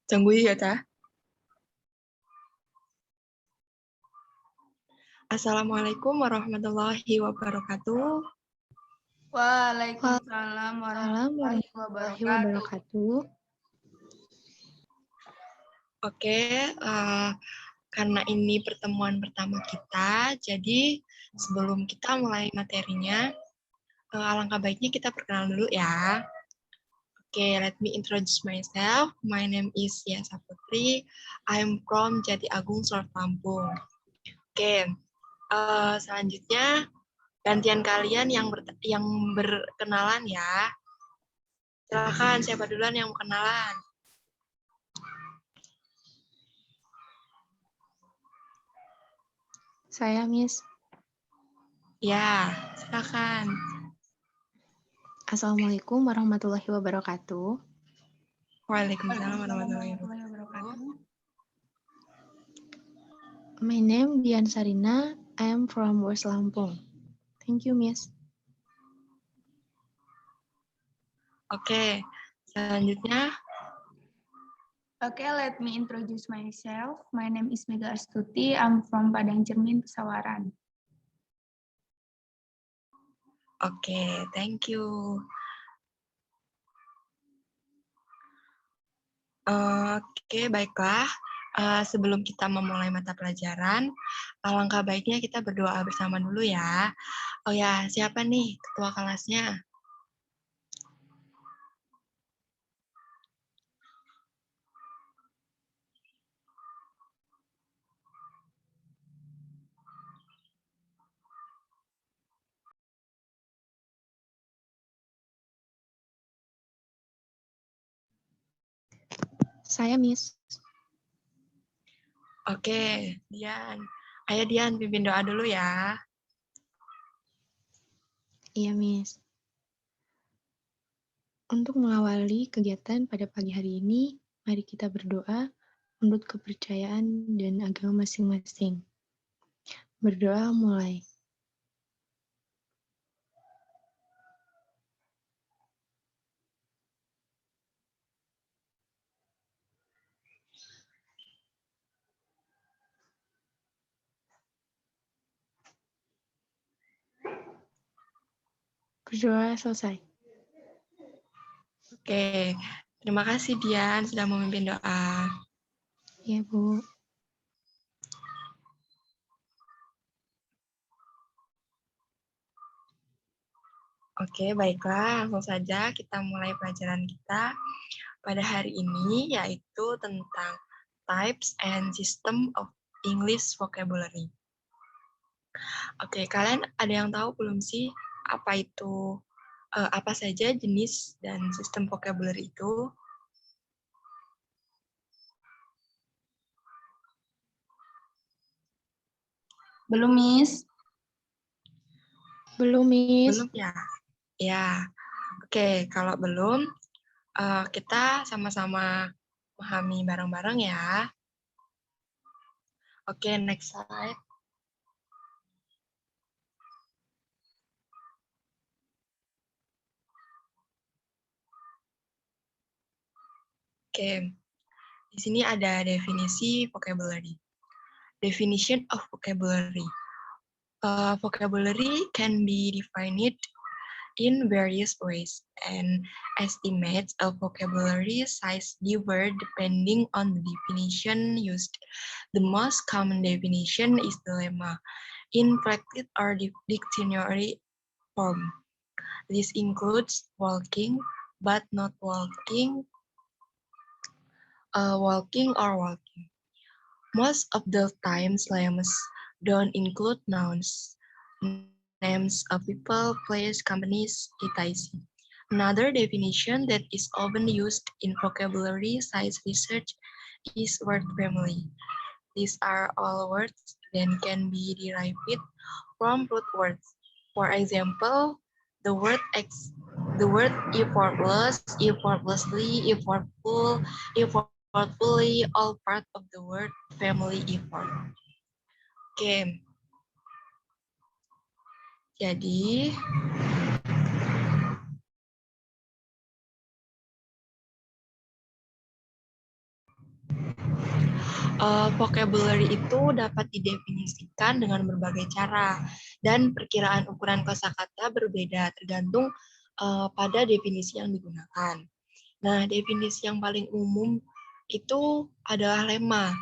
Tunggu ya, Ta. Assalamualaikum warahmatullahi wabarakatuh. Waalaikumsalam warahmatullahi warahmatullahi wabarakatuh. wabarakatuh. Oke, karena ini pertemuan pertama kita, jadi sebelum kita mulai materinya, alangkah baiknya kita perkenalan dulu ya. Oke, let me introduce myself. My name is Yasa Putri. I'm from Jati Agung, Selatan Lampung. Oke, selanjutnya gantian kalian yang berkenalan ya. Silakan, siapa duluan yang mau kenalan? Saya Miss. Ya, silakan. Assalamualaikum warahmatullahi wabarakatuh. Waalaikumsalam warahmatullahi wabarakatuh. My name Dian Sarina. I am from West Lampung. Thank you, Miss. Oke, selanjutnya. Oke, let me introduce myself. My name is Mega Astuti. I'm from Padang Cermin, Pesawaran. Oke, thank you. Oke, baiklah. Sebelum kita memulai mata pelajaran, alangkah baiknya kita berdoa bersama dulu ya. Oh ya, siapa nih ketua kelasnya? Saya Miss. Oke, Dian. Ayo Dian, pimpin doa dulu ya. Iya, Miss. Untuk mengawali kegiatan pada pagi hari ini, mari kita berdoa menurut kepercayaan dan agama masing-masing. Berdoa mulai. Berdoa selesai. Oke, terima kasih Dian sudah memimpin doa. Iya, Bu. Oke, baiklah, langsung saja kita mulai pelajaran kita pada hari ini, yaitu tentang types and system of English vocabulary. Oke, kalian ada yang tahu belum sih apa saja jenis dan sistem vocabulary itu? Belum, Miss? Belum, Miss. Belum ya? Ya, oke, kalau belum, kita sama-sama pahami bareng-bareng ya. Oke, next slide. Oke, di sini ada definisi vocabulary. Definition of vocabulary. Vocabulary can be defined in various ways, and estimates of vocabulary size differ depending on the definition used. The most common definition is the lemma, in practice or dictionary form. This includes walking, but not walking, walking or walking. Most of the times, lemmas don't include nouns, names of people, place, companies, etc. Another definition that is often used in vocabulary science research is word family. These are all words that can be derived from root words. For example, the word effortless, effortlessly, effortful, effortfully, all part of the word family effort. Oke. Jadi Vocabulary itu dapat didefinisikan dengan berbagai cara, dan perkiraan ukuran kosakata berbeda tergantung pada definisi yang digunakan. Nah, definisi yang paling umum itu adalah lemma.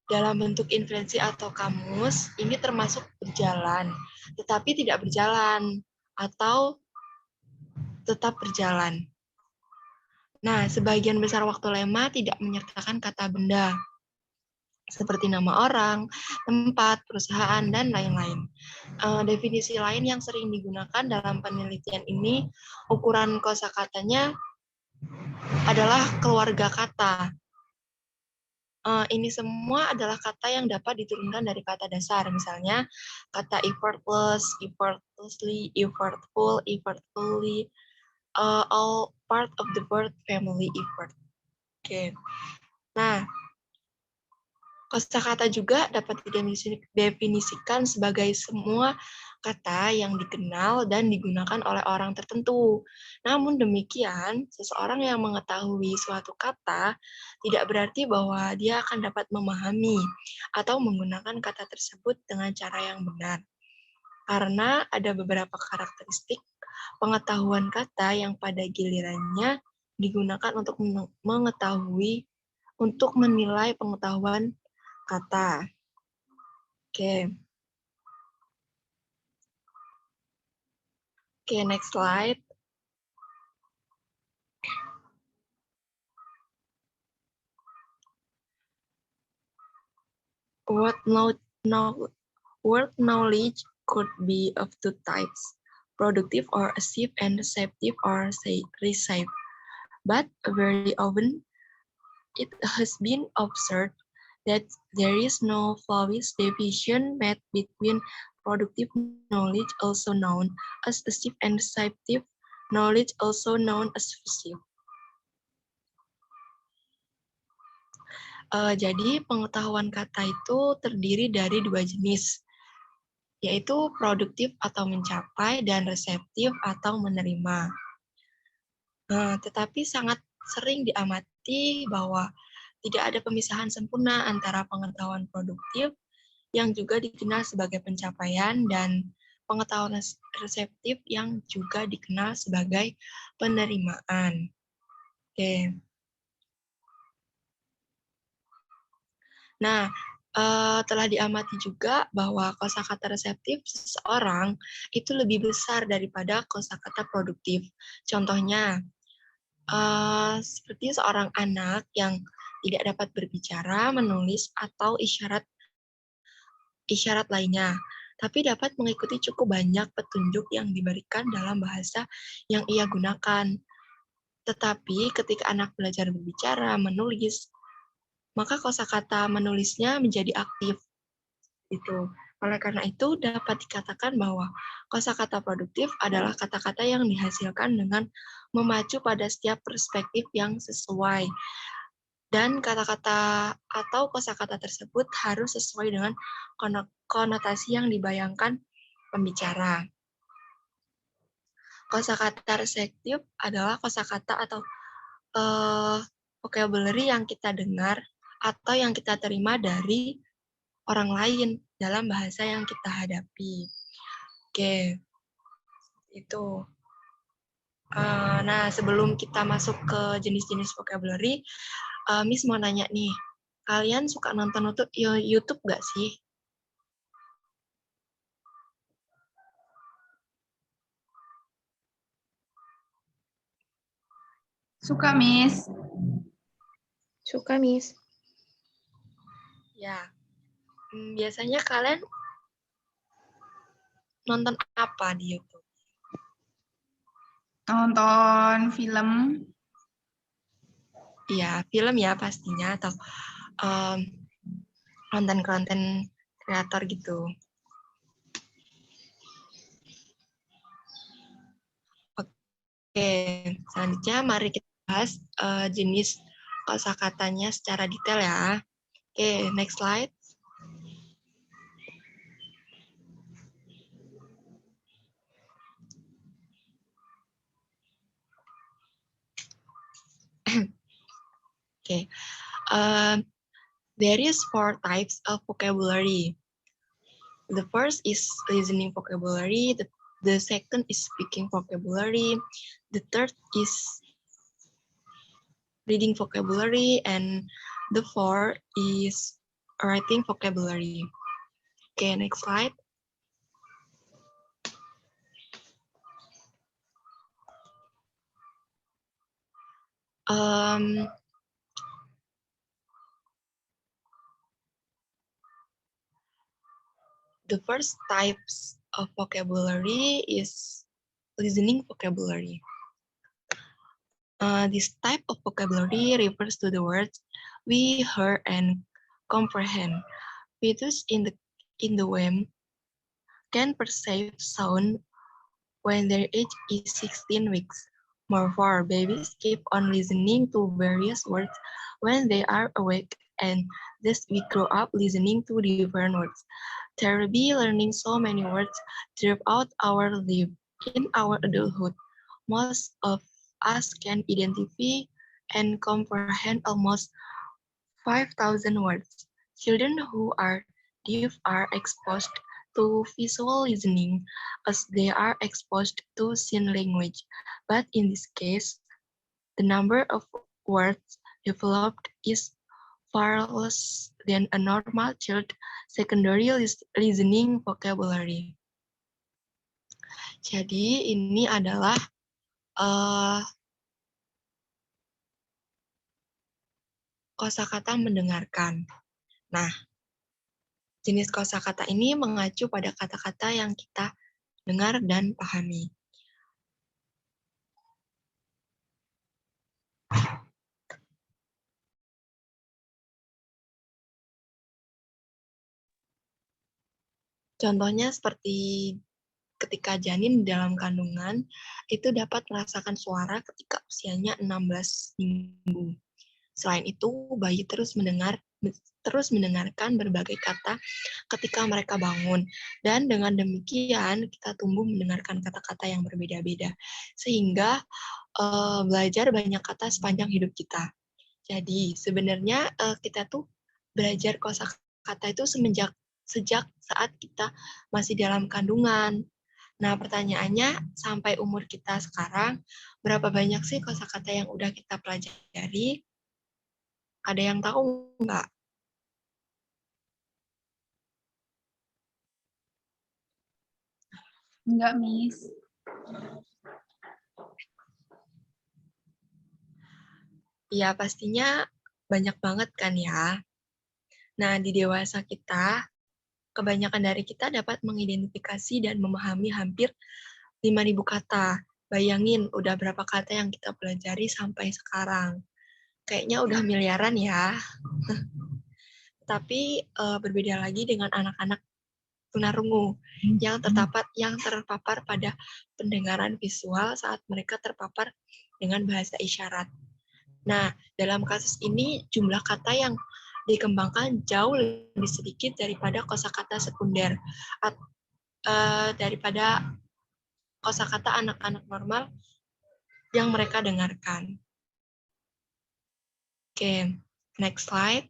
Dalam bentuk invensi atau kamus, ini termasuk berjalan, tetapi tidak berjalan, atau tetap berjalan. Nah, sebagian besar waktu lemma tidak menyertakan kata benda, seperti nama orang, tempat, perusahaan, dan lain-lain. Definisi lain yang sering digunakan dalam penelitian ini, ukuran kosakatanya adalah keluarga kata. Ini semua adalah kata yang dapat diturunkan dari kata dasar, misalnya kata effortless, effortlessly, effortful, effortfully, all part of the word family effort. Oke. Nah, kosakata juga dapat didefinisikan sebagai semua kata yang dikenal dan digunakan oleh orang tertentu. Namun demikian, seseorang yang mengetahui suatu kata tidak berarti bahwa dia akan dapat memahami atau menggunakan kata tersebut dengan cara yang benar. Karena ada beberapa karakteristik pengetahuan kata yang pada gilirannya digunakan untuk mengetahui, untuk menilai pengetahuan kata. Oke. Oke, next slide. Word knowledge could be of two types, productive or active, and receptive or receive. But very often it has been observed that there is no flawless division made between productive knowledge, also known as active, and receptive knowledge, also known as passive. Jadi pengetahuan kata itu terdiri dari dua jenis, yaitu produktif atau mencapai dan reseptif atau menerima. Tetapi sangat sering diamati bahwa tidak ada pemisahan sempurna antara pengetahuan produktif yang juga dikenal sebagai pencapaian dan pengetahuan reseptif yang juga dikenal sebagai penerimaan. Oke. Nah, telah diamati juga bahwa kosakata reseptif seseorang itu lebih besar daripada kosakata produktif. Contohnya, seperti seorang anak yang tidak dapat berbicara, menulis, atau isyarat lainnya, tapi dapat mengikuti cukup banyak petunjuk yang diberikan dalam bahasa yang ia gunakan. Tetapi ketika anak belajar berbicara, menulis, maka kosakata menulisnya menjadi aktif. Itu. Oleh karena itu, dapat dikatakan bahwa kosakata produktif adalah kata-kata yang dihasilkan dengan memacu pada setiap perspektif yang sesuai. Dan kata-kata atau kosakata tersebut harus sesuai dengan konotasi yang dibayangkan pembicara. Kosakata reseptif adalah kosakata atau vocabulary yang kita dengar atau yang kita terima dari orang lain dalam bahasa yang kita hadapi. Oke, itu. Nah, sebelum kita masuk ke jenis-jenis vocabulary, Miss mau nanya nih, kalian suka nonton YouTube nggak sih? Suka, Miss. Suka, Miss. Ya, biasanya kalian nonton apa di YouTube? Nonton film. Ya, film ya pastinya, atau konten-konten kreator gitu. Oke, selanjutnya mari kita bahas jenis kosakatanya secara detail ya. Oke, next slide. Okay. There is 4 types of vocabulary. The first is listening vocabulary. The second is speaking vocabulary. The third is reading vocabulary, and the fourth is writing vocabulary. Okay, next slide. The first types of vocabulary is listening vocabulary. This type of vocabulary refers to the words we hear and comprehend. Fetus in the womb can perceive sound when their age is 16 weeks. Moreover, babies keep on listening to various words when they are awake, and thus we grow up listening to different words. Thereby learning so many words throughout our life. In our adulthood, most of us can identify and comprehend almost 5,000 words. Children who are deaf are exposed to visual listening as they are exposed to sign language. But in this case, the number of words developed is far less than a normal child secondary listening vocabulary. Jadi ini adalah kosakata mendengarkan. Nah, jenis kosakata ini mengacu pada kata-kata yang kita dengar dan pahami. Contohnya seperti ketika janin dalam kandungan itu dapat merasakan suara ketika usianya 16 minggu. Selain itu, bayi terus mendengarkan berbagai kata ketika mereka bangun. Dan dengan demikian, kita tumbuh mendengarkan kata-kata yang berbeda-beda. Sehingga belajar banyak kata sepanjang hidup kita. Jadi, sebenarnya kita tuh belajar kosakata itu sejak saat kita masih dalam kandungan. Nah, pertanyaannya, sampai umur kita sekarang, berapa banyak sih kosakata yang udah kita pelajari? Ada yang tahu nggak? Enggak, Miss. Ya, pastinya banyak banget kan ya. Nah, di dewasa kita, kebanyakan dari kita dapat mengidentifikasi dan memahami hampir 5.000 kata. Bayangin, udah berapa kata yang kita pelajari sampai sekarang. Kayaknya udah miliaran ya. Tapi berbeda lagi dengan anak-anak tunarungu yang terpapar pada pendengaran visual saat mereka terpapar dengan bahasa isyarat. Nah, dalam kasus ini jumlah kata yang dikembangkan jauh lebih sedikit daripada kosakata sekunder, daripada kosakata anak-anak normal yang mereka dengarkan. Oke, next slide.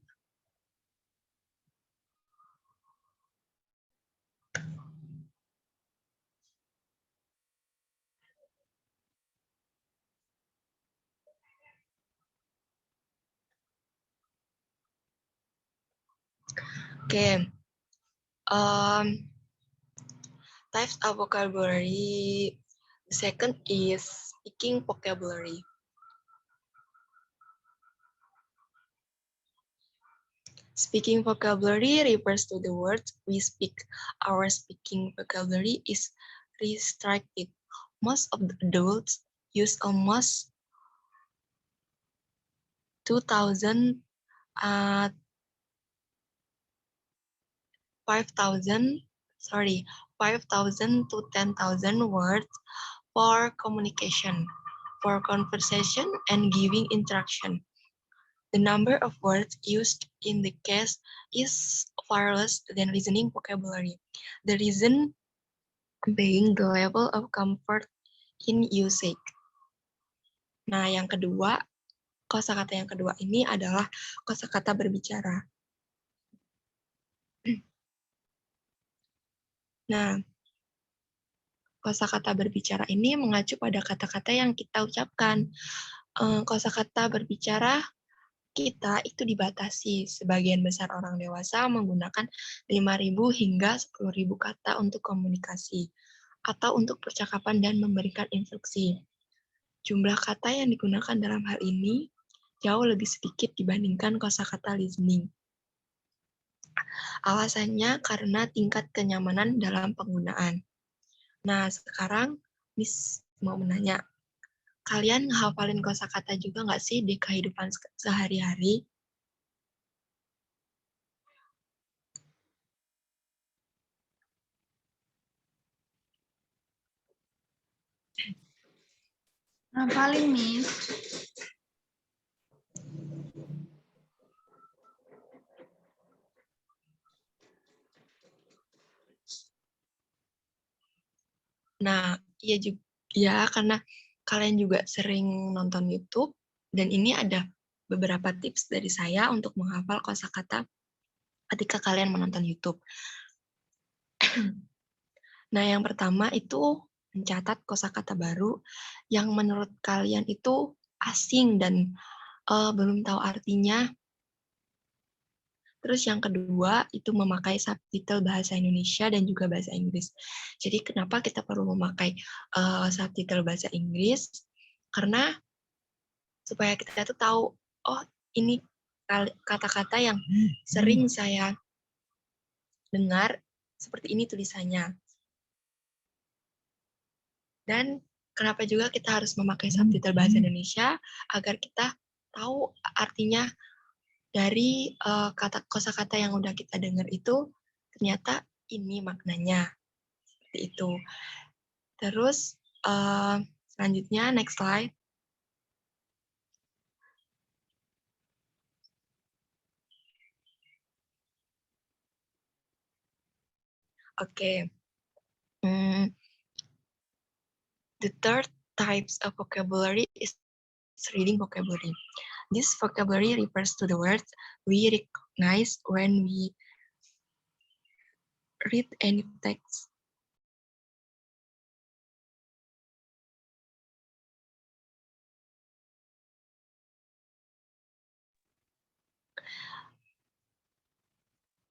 Oke, types of vocabulary. The second is speaking vocabulary. Speaking vocabulary refers to the words we speak. Our speaking vocabulary is restricted. Most of the adults use almost 5,000 to 10,000 words for communication, for conversation, and giving instruction. The number of words used in the case is far less than listening vocabulary. The reason being the level of comfort in usage. Nah, yang kedua, kosakata yang kedua ini adalah kosakata berbicara. Nah, kosakata berbicara ini mengacu pada kata-kata yang kita ucapkan. Kosakata berbicara kita itu dibatasi. Sebagian besar orang dewasa menggunakan 5.000 hingga 10.000 kata untuk komunikasi atau untuk percakapan dan memberikan instruksi. Jumlah kata yang digunakan dalam hal ini jauh lebih sedikit dibandingkan kosakata listening. Alasannya karena tingkat kenyamanan dalam penggunaan. Nah, sekarang Miss mau menanya, kalian hafalin kosakata juga nggak sih di kehidupan sehari-hari? Hafalin, Miss. Nah, iya juga ya, karena kalian juga sering nonton YouTube, dan ini ada beberapa tips dari saya untuk menghafal kosakata ketika kalian menonton YouTube. Nah, yang pertama itu mencatat kosakata baru yang menurut kalian itu asing dan belum tahu artinya. Terus yang kedua itu memakai subtitle bahasa Indonesia dan juga bahasa Inggris. Jadi kenapa kita perlu memakai subtitle bahasa Inggris? Karena supaya kita tuh tahu, oh ini kata-kata yang sering saya dengar, seperti ini tulisannya. Dan kenapa juga kita harus memakai subtitle bahasa Indonesia, agar kita tahu artinya dari kosakata yang udah kita dengar itu, ternyata ini maknanya. Seperti itu. Terus, selanjutnya, next slide. Oke. The third types of vocabulary is reading vocabulary. This vocabulary refers to the words we recognize when we read any text.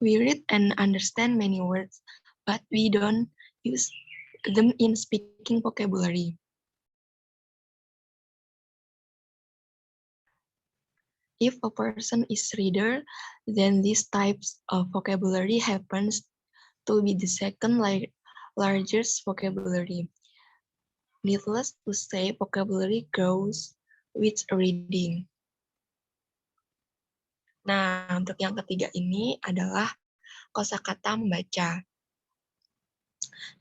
We read and understand many words, but we don't use them in speaking vocabulary. If a person is reader, then these types of vocabulary happens to be the second largest vocabulary. Needless to say, vocabulary grows with reading. Nah, untuk yang ketiga ini adalah kosakata membaca.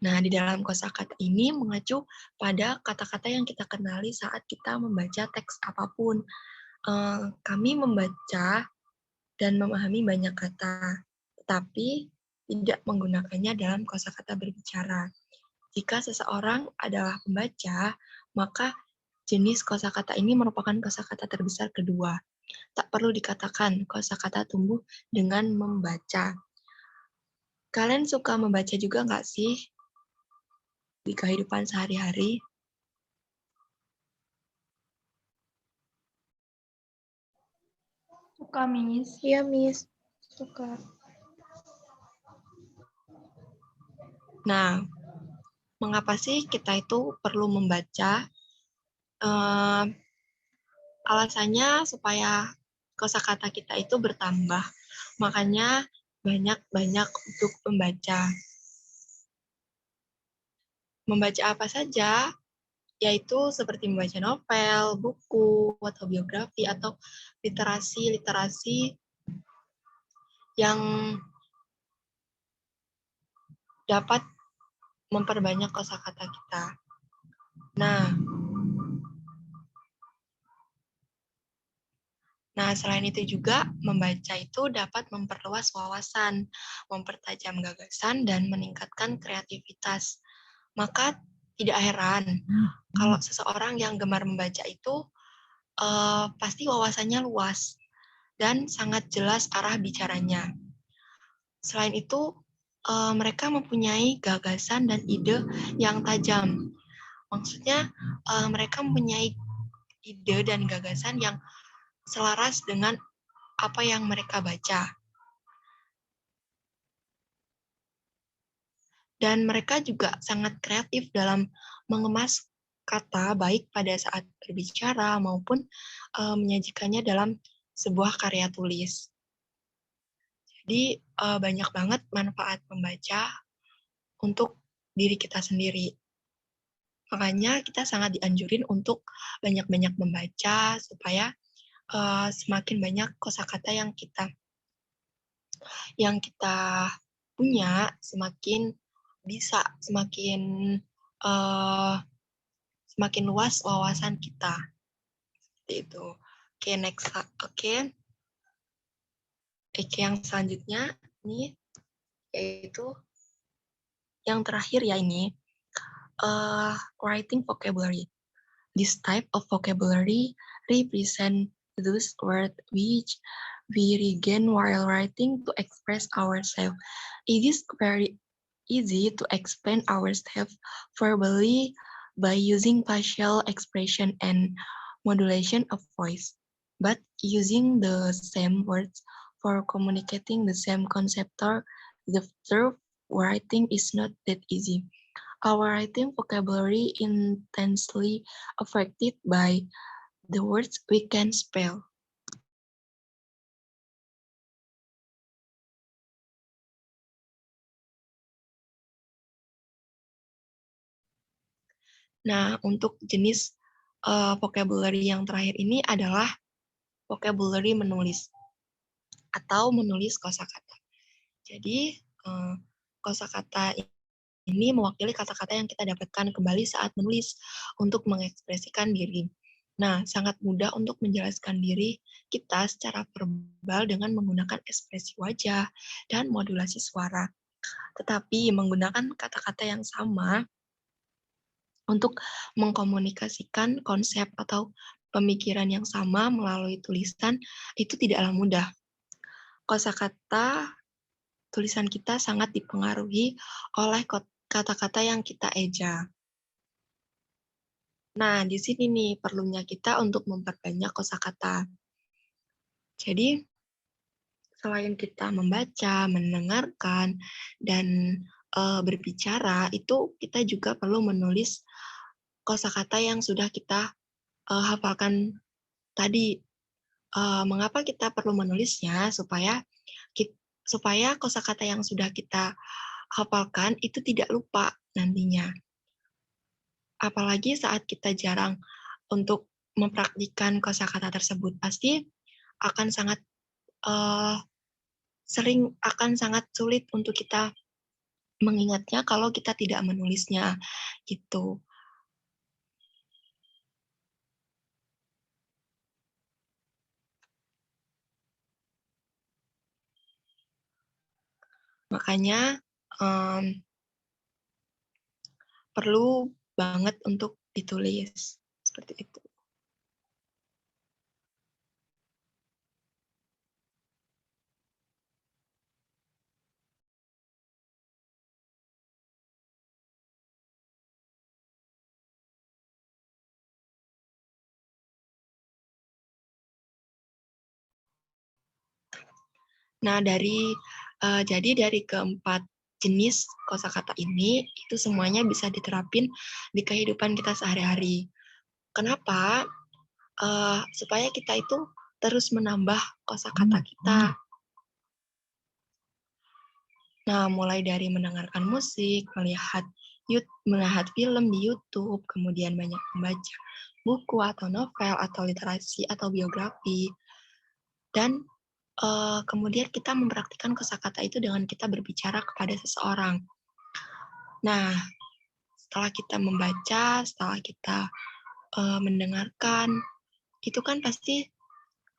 Nah, di dalam kosakata ini mengacu pada kata-kata yang kita kenali saat kita membaca teks apapun. Kami membaca dan memahami banyak kata, tetapi tidak menggunakannya dalam kosakata berbicara. Jika seseorang adalah pembaca, maka jenis kosakata ini merupakan kosakata terbesar kedua. Tak perlu dikatakan kosakata tumbuh dengan membaca. Kalian suka membaca juga nggak sih di kehidupan sehari-hari? Suka, Miss. Iya, Miss. Suka. Nah, mengapa sih kita itu perlu membaca? Alasannya supaya kosakata kita itu bertambah. Makanya banyak-banyak untuk membaca. Membaca apa saja? Yaitu seperti membaca novel, buku, atau biografi, atau literasi-literasi yang dapat memperbanyak kosakata kita. Nah, selain itu juga, membaca itu dapat memperluas wawasan, mempertajam gagasan, dan meningkatkan kreativitas. Maka tidak heran kalau seseorang yang gemar membaca itu pasti wawasannya luas dan sangat jelas arah bicaranya. Selain itu, mereka mempunyai gagasan dan ide yang tajam. Maksudnya, mereka mempunyai ide dan gagasan yang selaras dengan apa yang mereka baca. Dan mereka juga sangat kreatif dalam mengemas kata baik pada saat berbicara maupun menyajikannya dalam sebuah karya tulis. Jadi banyak banget manfaat membaca untuk diri kita sendiri. Makanya kita sangat dianjurin untuk banyak-banyak membaca supaya semakin banyak kosakata yang kita punya, semakin bisa, semakin luas wawasan kita. Seperti itu. Oke, next. Oke, yang selanjutnya ini yaitu yang terakhir ya ini writing vocabulary. This type of vocabulary represent those words which we regain while writing to express ourselves. It is very easy to explain ourselves verbally by using facial expression and modulation of voice. But using the same words for communicating the same concept or the verb writing is not that easy. Our writing vocabulary intensely affected by the words we can spell. Nah, untuk jenis vocabulary yang terakhir ini adalah vocabulary menulis atau menulis kosakata. Jadi, kosakata ini mewakili kata-kata yang kita dapatkan kembali saat menulis untuk mengekspresikan diri. Nah, sangat mudah untuk menjelaskan diri kita secara verbal dengan menggunakan ekspresi wajah dan modulasi suara. Tetapi menggunakan kata-kata yang sama untuk mengkomunikasikan konsep atau pemikiran yang sama melalui tulisan itu tidaklah mudah. Kosakata tulisan kita sangat dipengaruhi oleh kata-kata yang kita eja. Nah, di sini nih perlunya kita untuk memperbanyak kosakata. Jadi, selain kita membaca, mendengarkan, dan berbicara, itu kita juga perlu menulis kosakata yang sudah kita hafalkan tadi. Mengapa kita perlu menulisnya? Supaya kosakata yang sudah kita hafalkan itu tidak lupa nantinya. Apalagi saat kita jarang untuk mempraktikkan kosakata tersebut, pasti akan sangat sangat sulit untuk kita mengingatnya kalau kita tidak menulisnya, gitu. Makanya perlu banget untuk ditulis seperti itu. Nah, jadi dari keempat jenis kosakata ini, itu semuanya bisa diterapin di kehidupan kita sehari-hari. Kenapa? Supaya kita itu terus menambah kosakata kita. Nah, mulai dari mendengarkan musik, melihat film di YouTube, kemudian banyak membaca buku atau novel atau literasi atau biografi, dan kemudian kita mempraktikkan kosakata itu dengan kita berbicara kepada seseorang. Nah, setelah kita membaca, setelah kita mendengarkan, itu kan pasti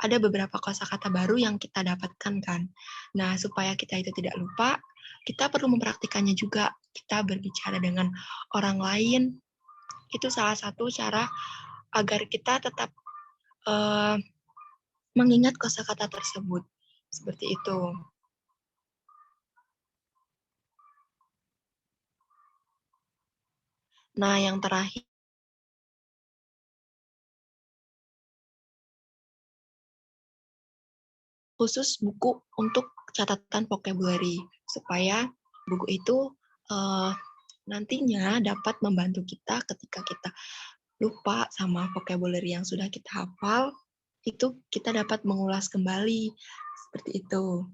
ada beberapa kosakata baru yang kita dapatkan kan. Nah, supaya kita itu tidak lupa, kita perlu mempraktikannya juga. Kita berbicara dengan orang lain, itu salah satu cara agar kita tetap mengingat kosakata tersebut. Seperti itu. Nah, yang terakhir, khusus buku untuk catatan vocabulary, supaya buku itu nantinya dapat membantu kita ketika kita lupa sama vocabulary yang sudah kita hafal, itu kita dapat mengulas kembali, seperti itu.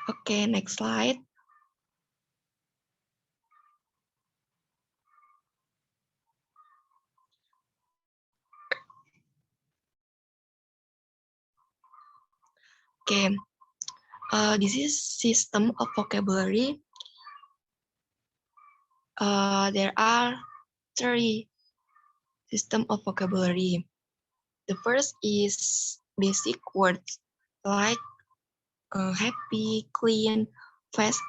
Oke, next slide. Okay, this is system of vocabulary. There are 3 system of vocabulary. The first is basic words like happy, clean, fast,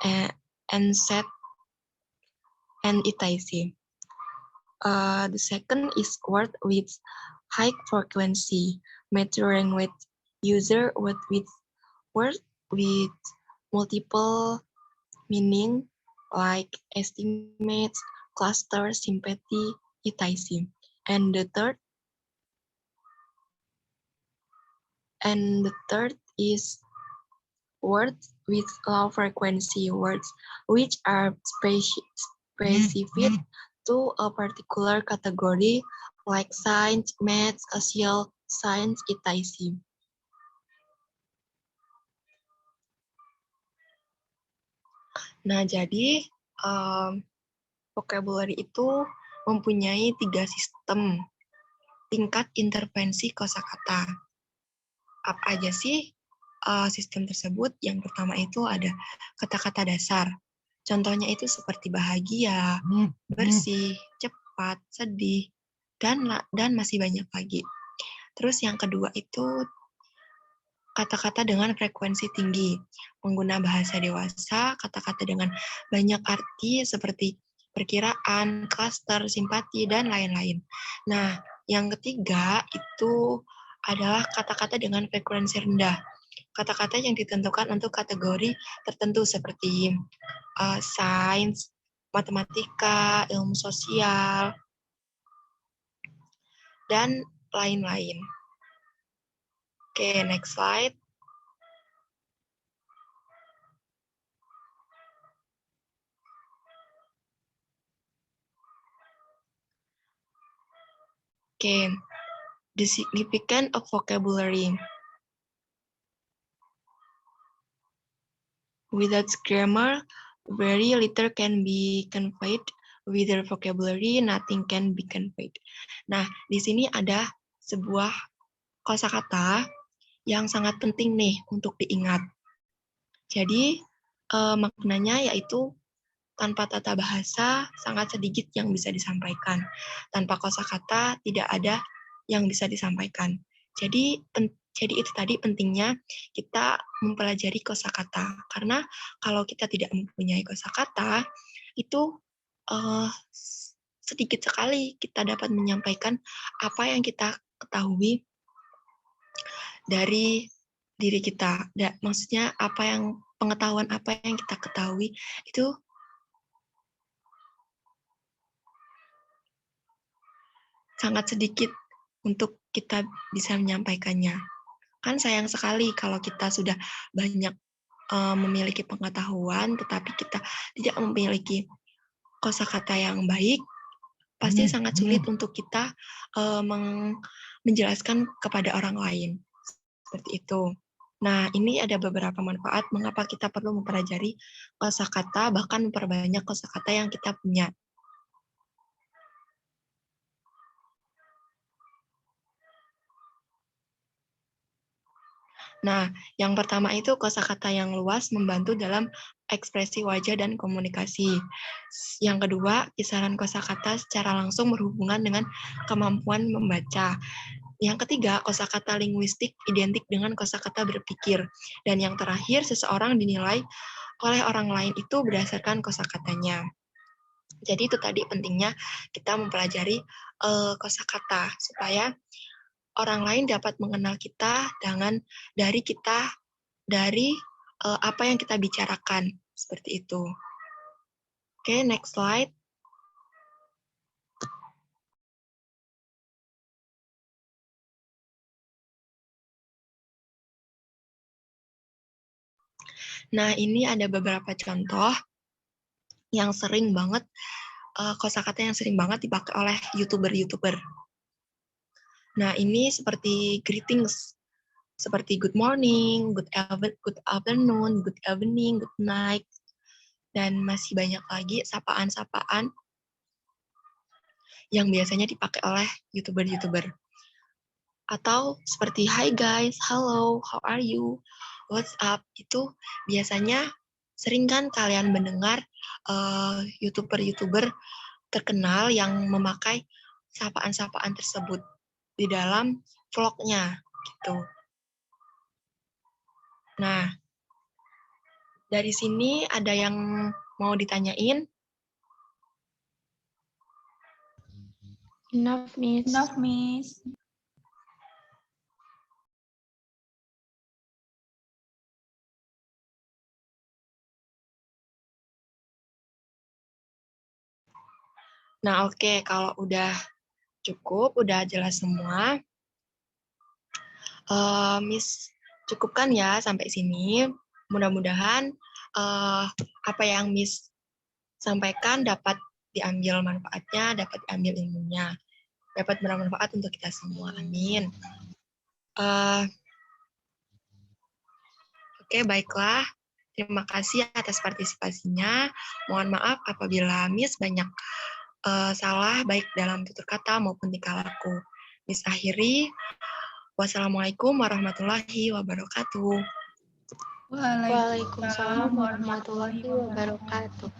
and sad, and etc. The second is word with high frequency, maturing with user with word with multiple meaning like estimates, cluster, sympathy, etc. And the third is words with low frequency words, which are specific to a particular category like science, math, social science, etc. Nah, jadi vocabulary itu mempunyai 3 sistem tingkat intervensi kosakata. Apa aja sih sistem tersebut? Yang pertama itu ada kata-kata dasar. Contohnya itu seperti bahagia, bersih, cepat, sedih, dan masih banyak lagi. Terus yang kedua itu kata-kata dengan frekuensi tinggi. Pengguna bahasa dewasa, kata-kata dengan banyak arti seperti perkiraan, klaster, simpati, dan lain-lain. Nah, yang ketiga itu adalah kata-kata dengan frekuensi rendah. Kata-kata yang ditentukan untuk kategori tertentu seperti sains, matematika, ilmu sosial, dan lain-lain. Oke, next slide. Oke, the significance of vocabulary. Without grammar, very little can be conveyed. Without vocabulary, nothing can be conveyed. Nah, di sini ada sebuah kosakata yang sangat penting nih untuk diingat. Jadi, maknanya yaitu tanpa tata bahasa, sangat sedikit yang bisa disampaikan. Tanpa kosakata, tidak ada yang bisa disampaikan. Jadi itu tadi pentingnya kita mempelajari kosakata. Karena kalau kita tidak mempunyai kosakata, itu sedikit sekali kita dapat menyampaikan apa yang kita ketahui dari diri kita. Maksudnya pengetahuan apa yang kita ketahui itu sangat sedikit untuk kita bisa menyampaikannya. Kan sayang sekali kalau kita sudah banyak memiliki pengetahuan, tetapi kita tidak memiliki kosakata yang baik, pasti sangat sulit untuk kita menjelaskan kepada orang lain. Seperti itu. Nah, ini ada beberapa manfaat mengapa kita perlu mempelajari kosakata, bahkan memperbanyak kosakata yang kita punya. Nah, yang pertama itu kosakata yang luas membantu dalam ekspresi wajah dan komunikasi. Yang kedua, kisaran kosakata secara langsung berhubungan dengan kemampuan membaca. Yang ketiga, kosakata linguistik identik dengan kosakata berpikir. Dan yang terakhir, seseorang dinilai oleh orang lain itu berdasarkan kosakatanya. Jadi itu tadi pentingnya kita mempelajari kosakata supaya orang lain dapat mengenal kita dari apa yang kita bicarakan, seperti itu. Oke, next slide. Nah, ini ada beberapa contoh yang sering banget, kosakata yang sering banget dipakai oleh YouTuber-YouTuber. Nah, ini seperti greetings, seperti good morning, good afternoon, good evening, good night, dan masih banyak lagi sapaan-sapaan yang biasanya dipakai oleh YouTuber-YouTuber. Atau seperti hi guys, hello, how are you, what's up, itu biasanya sering kan kalian mendengar YouTuber-YouTuber terkenal yang memakai sapaan-sapaan tersebut di dalam vlognya gitu. Nah, dari sini ada yang mau ditanyain? Enough, Miss. Enough, Miss. Nah, oke, kalau udah cukup, udah jelas semua, Miss cukupkan ya sampai sini. Mudah-mudahan apa yang Miss sampaikan dapat diambil manfaatnya, dapat diambil ilmunya, dapat bermanfaat untuk kita semua. Amin. Oke, baiklah. Terima kasih atas partisipasinya. Mohon maaf apabila Miss banyak salah baik dalam tutur kata maupun tingkah laku. Miss akhiri. Wassalamualaikum warahmatullahi wabarakatuh. Waalaikumsalam warahmatullahi wabarakatuh.